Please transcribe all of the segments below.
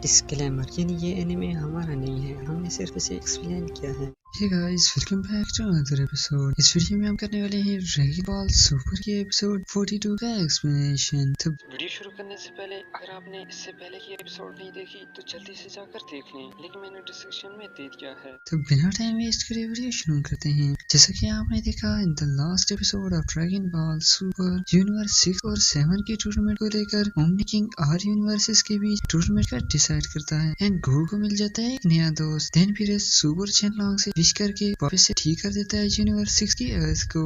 Disclaimer यानी ये anime हमारा नहीं है, हमने सिर्फ इसे एक्सप्लेन किया है। Hey guys, welcome back to another episode. इस वीडियो में हम करने वाले हैं ड्रैगन बॉल सुपर के एपिसोड 42 का एक्सप्लेनेशन। तो वीडियो शुरू करने से पहले अगर आपने इससे पहले की एपिसोड नहीं देखी तो जल्दी से जाकर देख लें, लिंक मैंने डिस्क्रिप्शन में दे दिया है। बिना टाइम वेस्ट करे वीडियो शुरू करते हैं। जैसा कि आपने देखा in the last episode of dragon Ball super, universe 6 और 7 के टूर्नामेंट को लेकर ओमनी किंग और यूनिवर्सेस के बीच टूर्नामेंट का डिसाइड करता है एंड गोकू को मिल जाता है एक नया दोस्त। देन फिर सुपर चेनलॉन्ग से विश करके वापस से ठीक कर देता है यूनिवर्स 6 की अर्थ को।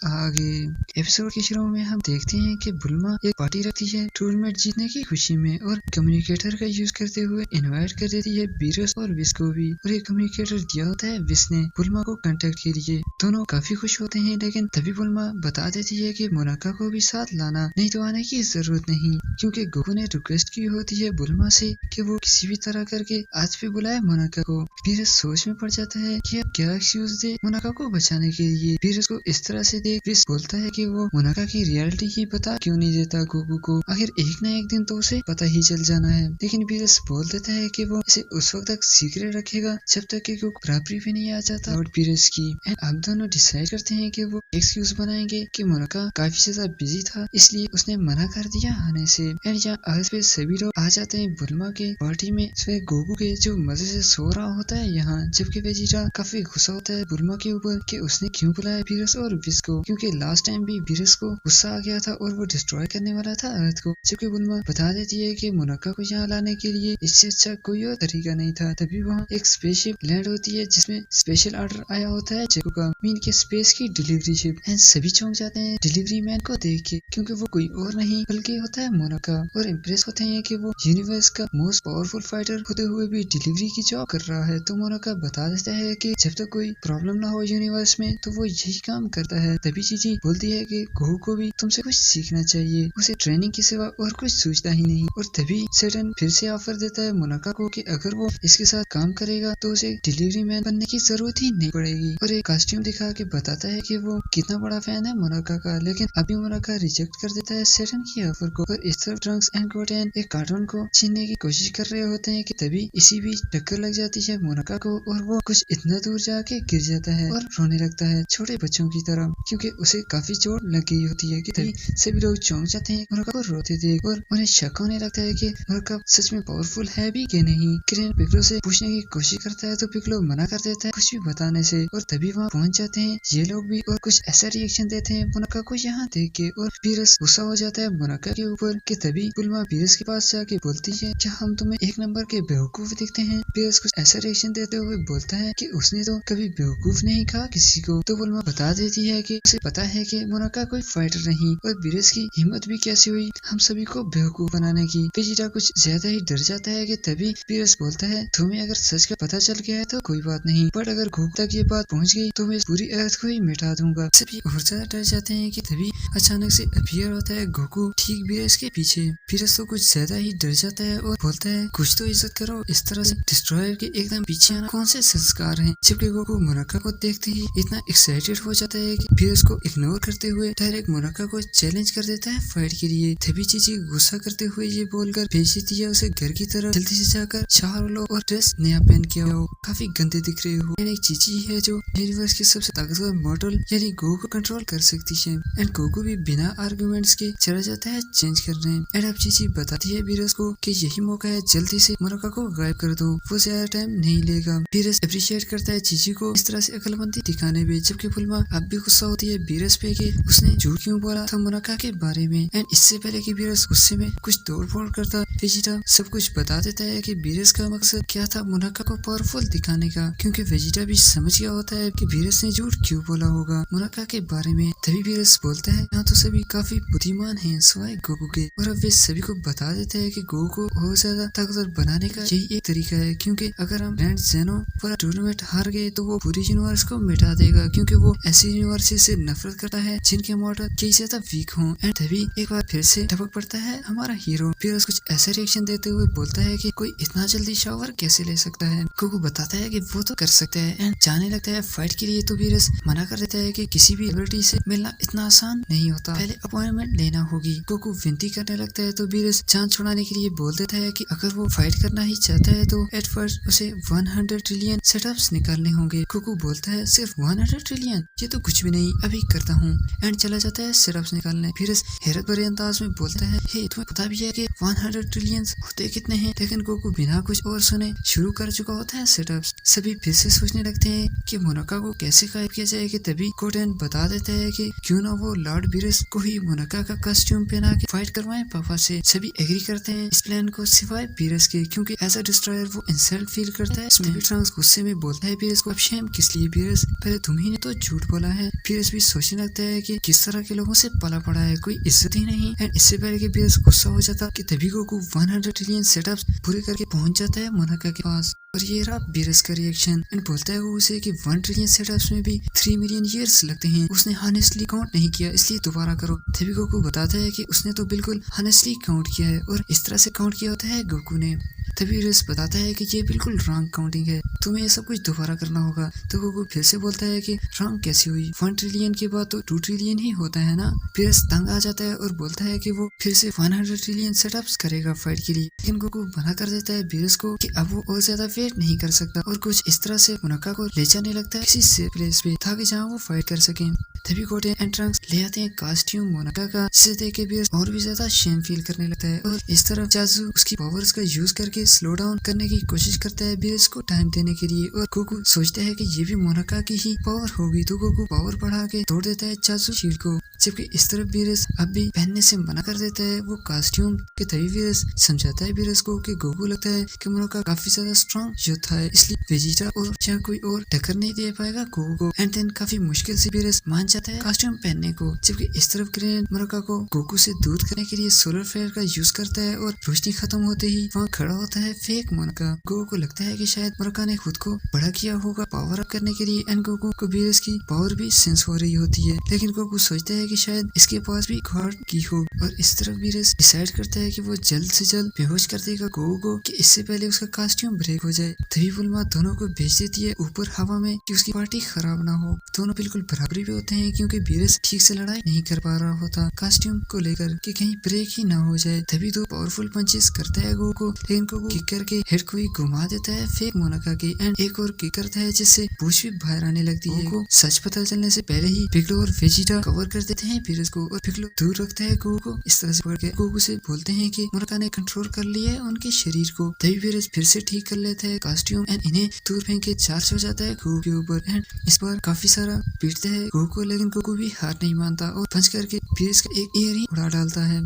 आगे एपिसोड के शुरू में हम देखते हैं कि बुल्मा एक पार्टी रखती है टूर्नामेंट जीतने की खुशी में और कम्युनिकेटर का यूज करते हुए इनवाइट कर देती है बीरस और विस को भी, और ये कम्युनिकेटर दिया होता है विस ने बुल्मा को कांटेक्ट के लिए। दोनों काफी खुश होते हैं, लेकिन तभी बुल्मा बता देती है कि मोनाका को भी साथ लाना, नहीं तो आने की जरूरत नहीं, क्योंकि गोकू ने रिक्वेस्ट की होती है बुल्मा से कि वो किसी भी तरह करके आज भी बुलाए मोनाका को। बीरस सोच में पड़ जाता है कि अब क्या एक्सक्यूज दे मोनाका को बचाने के लिए। बीरस को इस तरह से देख विस बोलता है कि वो मोनाका की रियलिटी ही पता क्यों नहीं देता गोकू को, आखिर एक ना एक दिन तो उसे पता ही चल जाना है। लेकिन बीरस बोल देता है कि वो इसे उस वक्त तक सीक्रेट रखेगा जब तक कि गोकू बराबरी पे नहीं आ जाता लॉर्ड बीरस की। एंड अब दोनों डिसाइड करते हैं कि वो एक्सक्यूज बनाएंगे कि मोनाका काफी ज्यादा बिजी था इसलिए उसने मना कर दिया आने से। एंड यहाँ आज पे सभी लोग आ जाते हैं बुल्मा के पार्टी में। गोकू के जो मजे से सो रहा होता है यहाँ, जबकि वेजिटा काफी गुस्सा होता है बुल्मा के ऊपर कि उसने क्यों बुलाया बीरस और विस को, क्योंकि लास्ट टाइम भी बीरस को गुस्सा आ गया था और वो डिस्ट्रॉय करने वाला था अर्थ को। जबकि बुल्मा बता देती है कि मोनाका को यहाँ लाने के लिए इससे अच्छा कोई और तरीका नहीं था। तभी वहाँ एक स्पेसशिप लैंड होती है जिसमें स्पेशल ऑर्डर आया होता है जेको का, मीन के स्पेस की डिलीवरी शिप। एंड सभी चौंक जाते हैं डिलीवरी मैन को देख के, क्योंकि वो कोई और नहीं बल्कि होता है मोनाका, और इम्प्रेस होते हैं कि वो यूनिवर्स का मोस्ट पावरफुल फाइटर होते हुए भी डिलीवरी की जॉब कर रहा है। तो मोनाका बता देता है कि जब तक कोई प्रॉब्लम ना हो यूनिवर्स में तो वो यही काम करता है। तभी चीची बोलती है कि गोकू को भी तुमसे कुछ सीखना चाहिए, उसे ट्रेनिंग के सिवा और कुछ सूझता ही नहीं। और तभी सेटन फिर से ऑफर देता है मोनाका को कि अगर वो इसके साथ काम करेगा तो उसे डिलीवरी मैन बनने की जरूरत ही नहीं पड़ेगी, और एक कॉस्ट्यूम दिखा के बताता है कि वो कितना बड़ा फैन है मोनाका का। लेकिन अभी मोनाका रिजेक्ट कर देता है सेटन की ऑफर को, और इस तरफ ट्रंक्स एंड गोटेन एक कार्टून को छीनने की कोशिश कर रहे होते हैं कि तभी इसी बीच टक्कर लग जाती है मोनाका को, और वो कुछ इतना दूर जाके गिर जाता है और रोने लगता है छोटे बच्चों की तरह, क्योंकि उसे काफी चोट लग गई होती है। कि तभी सभी लोग चौंक जाते हैं मोनाका को रोते देख, और उन्हें शक होने लगता है कि मोनाका सच में पावरफुल है भी कि नहीं। क्रेन पिकलो से पूछने की कोशिश करता है तो पिकलो मना कर देता है कुछ भी बताने से, और तभी वहाँ पहुंच जाते हैं ये लोग भी, और कुछ ऐसा रिएक्शन देते हैं मोनाका को यहाँ देख के, और बीरस गुस्सा हो जाता है मोनाका के ऊपर। कि तभी बुल्मा बीरस के पास जाके बोलती है क्या हम तुम्हें एक नंबर के बेवकूफ दिखते हैं। बीरस कुछ ऐसा रिएक्शन देते हुए बोलता है कि उसने तो कभी बेवकूफ नहीं कहा किसी को। तो बुल्मा बता देती है कि उसे पता है कि मोनाका कोई फाइटर नहीं, और बीरस की हिम्मत भी कैसी हुई हम सभी को बेवकूफ बनाने की। वेजिटा कुछ ज्यादा ही डर जाता है। कि तभी बीरस बोलता है तुम्हें अगर सच का पता चल गया है तो कोई बात नहीं, बट अगर गोकू तक ये बात पहुंच गई तो मैं पूरी अर्थ को ही मिटा दूंगा। सभी और ज्यादा डर जाते हैं। कि तभी अचानक से अपीयर होता है गोकू ठीक बीरस के पीछे। बीरस तो कुछ ज्यादा ही डर जाता है और बोलता है कुछ तो इज्जत करो, इस तरह से डिस्ट्रॉयर के एकदम पीछे आना कौन से संस्कार हैं। जबकि गोकू मोनाका को देखते ही इतना एक्साइटेड हो जाता है कि बीरस को इग्नोर करते हुए डायरेक्ट मोनाका को चैलेंज कर देता है फाइट के लिए। तभी चीची गुस्सा करते हुए ये बोलकर भेज देती है उसे घर की तरफ, जल्दी से जाकर शावर लो और ड्रेस नया पहन के आओ, काफी गंदे दिख रहे हो। एंड एक चीची है जो यूनिवर्स की सबसे ताकतवर मॉडल यानी गोकू को कंट्रोल कर सकती है। एंड गोकू भी बिना आर्गुमेंट्स के चला जाता है चेंज करने। एंड अब चीची बताती है बीरस को कि यही मौका है, जल्दी से मोनाका को गायब कर दो, वो ज्यादा टाइम नहीं लेगा। बीरस अप्रिशिएट करता है चीची को इस तरह से अकलमंदी दिखाने में। जबकि बुल्मा अब भी गुस्सा होती है बीरस पे कि उसने झूठ क्यों बोला था मोनाका के बारे में। एंड इससे पहले कि बीरस गुस्से में कुछ तोड़ फोड़ करता, वेजिटा सब कुछ बता देता है कि बीरस का मकसद क्या था मोनाका को पावरफुल दिखाने का, क्योंकि वेजिटा भी समझ गया होता है कि बीरस ने झूठ क्यों बोला होगा मोनाका के बारे में। तभी बीरस बोलता है यहाँ तो सभी काफी बुद्धिमान हैं सिवाय गोकू के, और अब वे सभी को बता देते हैं कि गोकू को और ज्यादा ताकतवर बनाने का यही एक तरीका है, क्योंकि अगर हम ग्रैंड ज़ेनो पूरा टूर्नामेंट टूर्नामेंट हार गए तो वो पूरी यूनिवर्स को मिटा देगा, क्योंकि वो ऐसी यूनिवर्स से नफरत करता है जिनके मॉडल कई ज्यादा वीक हों। एंड तभी एक बार फिर से टपक पड़ता है हमारा हीरो। फिर कुछ ऐसा रिएक्शन देते हुए बोलता है कि कोई इतना जल्दी शावर कैसे ले सकता है। गोकू बताता है कि वो तो कर सकता है एंड जाने लगता है फाइट के लिए। तो वीरस मना कर देता है कि किसी भी एबिलिटी से मिलना इतना आसान नहीं होता, पहले अपॉइंटमेंट लेना होगी। गोकू विनती करने लगता है तो वीरस जान छुड़ाने के लिए बोल देता है कि अगर वो फाइट करना ही चाहता है तो एट फर्स्ट उसे 100 ट्रिलियन सेटअप्स निकालने होंगे। गोकू बोलता है सिर्फ 100 ट्रिलियन, ये तो कुछ भी नहीं, अभी करता हूँ। एंड चला जाता है सेटअप्स निकालने। वीरस हैरत भरे अंदाज में बोलता है हे तुम्हें पता भी है कि 100 ट्रिलियन होते कितने हैं? लेकिन गोकू बिना कुछ और सुने शुरू कर चुका होता है सेटअप्स। सभी फिर से सोचने लगते हैं कि मोनाका को कैसे गायब किया जाए कि तभी गोटेन बता देता है कि क्यों ना वो लॉर्ड वीरस को ही मोनाका का कॉस्ट्यूम पहना के फाइट करवाए पापा से। सभी एग्री करते हैं इस प्लान को सिवाय वीरस के, क्योंकि एज अ डिस्ट्रॉयर वो इंसल्ट फील करता है। इसमें ट्रंक्स गुस्से में बोलता है वीरस को अब शेम किस लिए वीरस, पहले तुम ही ने तो झूठ बोला है। वीरस भी सोचने लगता है कि किस तरह के लोगों से पला पड़ा है, कोई इज्जत ही नहीं। एंड इससे पहले कि वीरस गुस्सा हो जाता कि तभी गोकू 100 ट्रिलियन सेटअप्स पूरे करके पहुंच जाता है मोनाका के पास। और ये रहा वीरस का रिएक्शन। एंड बोलता है वो उसे कि 1 ट्रिलियन सेटअप्स में भी 3 मिलियन ईयर्स लगते हैं, उसने हॉनेस्टली काउंट नहीं किया इसलिए दोबारा करो। तभी गोकू बताता है कि उसने तो बिल्कुल हॉनेस्टली काउंट किया है और इस तरह से काउंट किया होता है गोकू ने। तभी वीरस बताता है कि ये बिल्कुल रॉन्ग काउंटिंग है, तुम्हें ये सब कुछ दोबारा करना होगा। तो गोकू फिर से बोलता है कि रॉन्ग कैसी हुई, 1 ट्रिलियन के बाद तो 2 ट्रिलियन ही होता है ना। वीरस तंग आ जाता है और बोलता है कि वो फिर से 100 ट्रिलियन सेटअप्स करेगा फाइट के लिए। लेकिन गोकू मना कर देता है वीरस को कि अब वो और ज्यादा वेट नहीं कर सकता और कुछ इस तरह से मोनाका को ले जाने लगता है किसी सेफ प्लेस पे ताकि जहाँ वो फाइट कर सके। तभी गोटेन एंड ट्रंक्स ले आते हैं कॉस्ट्यूम मोनाका का, जिसे देख के वीरस और भी ज्यादा शेम फील करने लगता है। और इस तरह जाजू उसकी पावर्स का यूज करके स्लो डाउन करने की कोशिश करता है वीरस को टाइम देने के लिए। और गोकू सोचता है कि ये भी मोनाका की ही पावर होगी, तो गोकू पावर बढ़ा के तोड़ देता है जाजू शील्ड को। जबकि इस तरफ वीरस अब भी पहनने से मना कर देता है वो कॉस्ट्यूम के। तभी वीरस समझाता है वीरस को कि गोकू लगता है कि मोनाका काफी ज्यादा स्ट्रॉन्ग योद्धा है, इसलिए वेजिटा और या कोई और टक्कर नहीं दे पाएगा गोकू को। एंड देन काफी मुश्किल से वीरस मान जाता है कॉस्ट्यूम पहनने को। जबकि इस तरफ ग्रेन मोनाका को गोकू से दूर करने के लिए सोलर फ्लेयर का यूज करता है और रोशनी खत्म होते ही वहाँ खड़ा होता है फेक मोनाका। गोकू को लगता है कि शायद मोनाका ने खुद को बड़ा किया होगा पावर अप करने के लिए। एंड गोकू को वीरस की पावर भी सेंस हो रही होती है, लेकिन गोकू सोचता है कि शायद इसके पास भी गॉड की हो। और इस तरफ वीरस डिसाइड करता है कि वो जल्द से जल्द बेहोश कर देगा गोकू को कि इससे पहले उसका कॉस्ट्यूम ब्रेक हो जाए। तभी बुल्मा दोनों को भेज देती है ऊपर हवा में कि उसकी पार्टी खराब ना हो। दोनों बिल्कुल बराबरी पे होते हैं क्योंकि वीरस ठीक से लड़ाई नहीं कर पा रहा होता कॉस्ट्यूम को लेकर कि कहीं ब्रेक ही ना हो जाए। तभी 2 पावरफुल पंचेस करता है गोकू, लेकिन गोकू किक करके हेड को ही घुमा देता है फेक मोनाका के। एंड एक और किक करता है जिससे पूछ भी बाहर आने लगती है। गोकू सच पता चलने से पहले ही पिगलो और वेजिटा कवर कर देते हैं वीरस को और पिगलो दूर रखता है गोकू को इस तरह से पकड़ के। गोकू से बोलते हैं कि मोनाका ने कंट्रोल कर लिया है उनके शरीर को। तभी वीरस फिर से ठीक कर लेता है कॉस्ट्यूम एंड इन्हें दूर फेंक के चार्ज हो जाता है गोकू के ऊपर। एंड इस बार काफी सारा पीटते हैं गोकू को, लेकिन गोकू भी हार नहीं मानता और पंच करके वीरस का एक ईयरिंग उड़ा डालता है।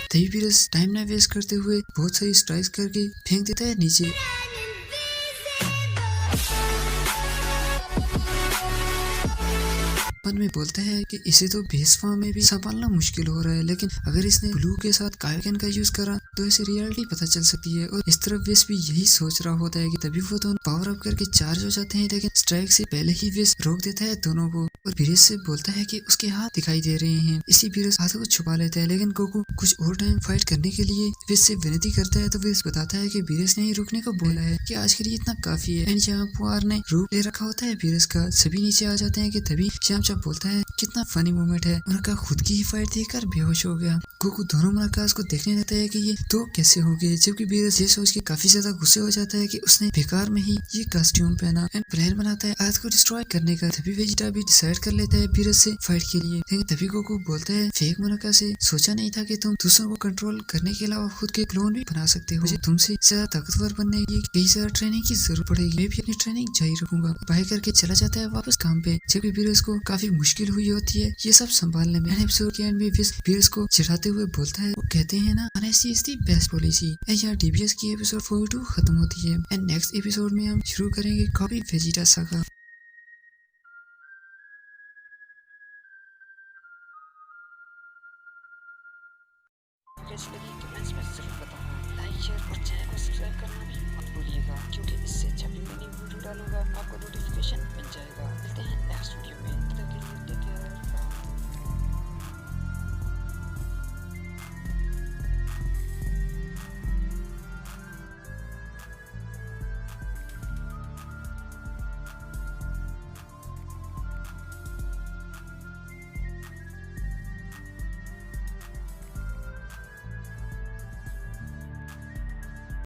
तभी वीरस टाइम ना वेस्ट करते हुए बहुत सारी स्ट्राइक्स करके फेंक देता है नीचे। मन में बोलता है कि इसे तो बेस फॉर्म में भी संभालना मुश्किल हो रहा है, लेकिन अगर इसने ब्लू के साथ कायोकेन का यूज करा तो इसे रियलिटी पता चल सकती है। और इस तरफ वेस भी यही सोच रहा होता है कि तभी वो दोनों पावर अप करके चार्ज हो जाते हैं, लेकिन स्ट्राइक से पहले ही वेस रोक देता है दोनों को और वीरस से बोलता है कि उसके हाथ दिखाई दे रहे हैं, इसलिए वीरस हाथों को छुपा लेता है। लेकिन गोकू कुछ और टाइम फाइट करने के लिए वेस से विनती करता है तो वेस बताता है कि वीरस ने ही रुकने को बोला है कि आज के लिए इतना काफी है। एंड जहाँ पुआर ने रूप ले रखा होता है वीरस का, सभी नीचे आ जाते हैं कि तभी श्यामचा बोलता है कितना फनी मोमेंट है, मोनाका खुद की ही फाइट देखकर बेहोश हो गया। गोकू दोनों मोनाकास को देखने लगता है कि ये दो कैसे हो गए, जबकि वीरस ये सोच के काफी ज्यादा गुस्से हो जाता है कि उसने बेकार में ही ये कॉस्ट्यूम पहना एंड प्लान बनाता है अर्थ को डिस्ट्रॉय करने का। तभी वेजिटा भी डिसाइड कर लेता है वीरस से फाइट के लिए, लेकिन तभी गोकू बोलता है फेक मोनाका से सोचा नहीं था कि तुम दूसरों को कंट्रोल करने के अलावा खुद के क्लोन भी बना सकते हो। मुझे तुमसे ज्यादा ताकतवर बनने के लिए कई ज्यादा ट्रेनिंग की जरूरत पड़ेगी, मैं भी अपनी ट्रेनिंग जारी रखूंगा। बाय करके चला जाता है वापस काम पे, जबकि वीरस को काफी मुश्किल हुई होती है ये सब संभालने में। एपिसोड के एंड में वीरस को चिढ़ाते हुए बोलता है, वो कहते हैं ना honesty is the best policy. यहाँ डीबीएस की एपिसोड 42 खत्म होती है एंड नेक्स्ट एपिसोड में हम शुरू करेंगे कॉपी वेजिटा सागा। कैसी लगी कमेंट्स में जरूर बताना। लाइक शेयर और चैनल को सब्सक्राइब करना भी मत भूलिएगा, क्योंकि इससे जब भी मैं न्यू वीडियो डालूंगा आपको नोटिफिकेशन मिल जाएगा। मिलते हैं नेक्स्ट वीडियो में, तब तक के लिए टेक केयर।